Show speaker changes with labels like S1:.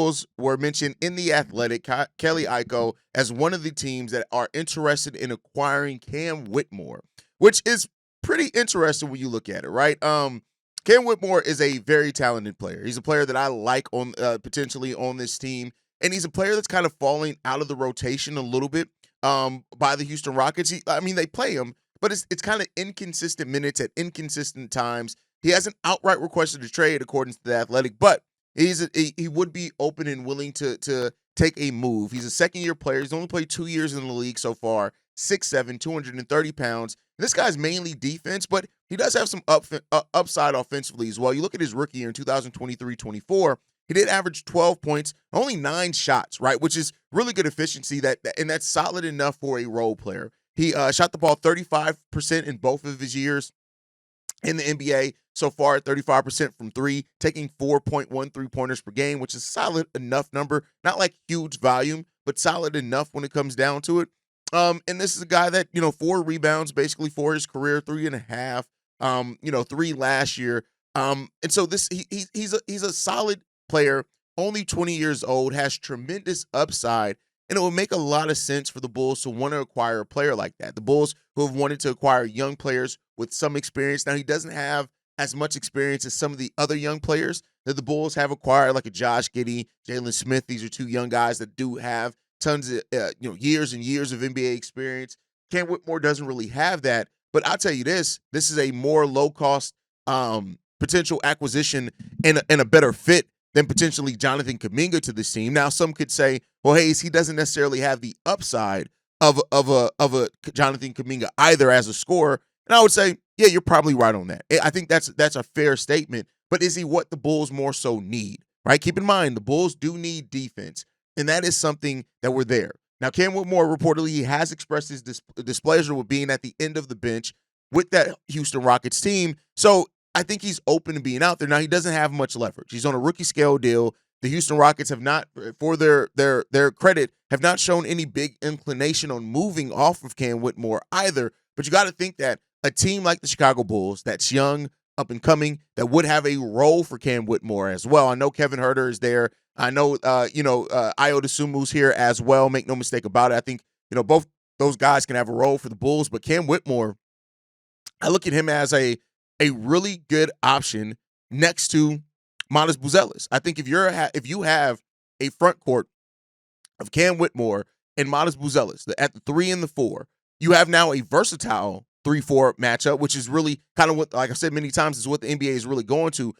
S1: Bulls were mentioned in The Athletic, Kelly Iko, as one of the teams that are interested in acquiring Cam Whitmore, which is pretty interesting when you look at it, right? Cam Whitmore is a very talented player. He's a player that I like on potentially on this team, and he's a player that's kind of falling out of the rotation a little bit by the Houston Rockets. I mean, they play him, but it's kind of inconsistent minutes at inconsistent times. He hasn't outright requested a trade, according to The Athletic, but he would be open and willing to take a move. He's a second-year player. He's only played 2 years in the league so far. 6'7", 230 pounds. This guy's mainly defense, but he does have some upside offensively as well. You look at his rookie year in 2023-24, he did average 12 points, only 9 shots, right, which is really good efficiency, and that's solid enough for a role player. He shot the ball 35% in both of his years in the NBA so far, at 35% from three, taking 4.1 3-pointers per game, which is solid enough number. Not like huge volume, but solid enough when it comes down to it. And this is a guy that, 4 rebounds basically for his career, 3.5, 3 last year. And so he's a solid player, only 20 years old, has tremendous upside, and it would make a lot of sense for the Bulls to want to acquire a player like that. The Bulls who have wanted to acquire young players with some experience. Now, he doesn't have as much experience as some of the other young players that the Bulls have acquired, like a Josh Giddey, Jalen Smith. These are 2 young guys that do have tons of years and years of NBA experience. Cam Whitmore doesn't really have that, but I'll tell you this is a more low-cost potential acquisition and a better fit than potentially Jonathan Kuminga to this team. Now, some could say, well, Hayes, he doesn't necessarily have the upside of a Jonathan Kuminga either as a scorer. And I would say, yeah, you're probably right on that. I think that's a fair statement. But is he what the Bulls more so need, right? Keep in mind, the Bulls do need defense, and that is something that we're there. Now, Cam Whitmore reportedly he has expressed his displeasure with being at the end of the bench with that Houston Rockets team. So I think he's open to being out there. Now, he doesn't have much leverage. He's on a rookie scale deal. The Houston Rockets have not, for their credit, have not shown any big inclination on moving off of Cam Whitmore either. But you got to think that a team like the Chicago Bulls that's young, up and coming, that would have a role for Cam Whitmore as well. I know Kevin Huerter is there. I know, Ayo Dosunmu's here as well. Make no mistake about it. I think, both those guys can have a role for the Bulls. But Cam Whitmore, I look at him as a really good option next to Matas Buzelis. I think if you have a front court of Cam Whitmore and Matas Buzelis at the 3 and the 4, you have now a versatile 3-4 matchup, which is really kind of what, like I said many times, is what the NBA is really going to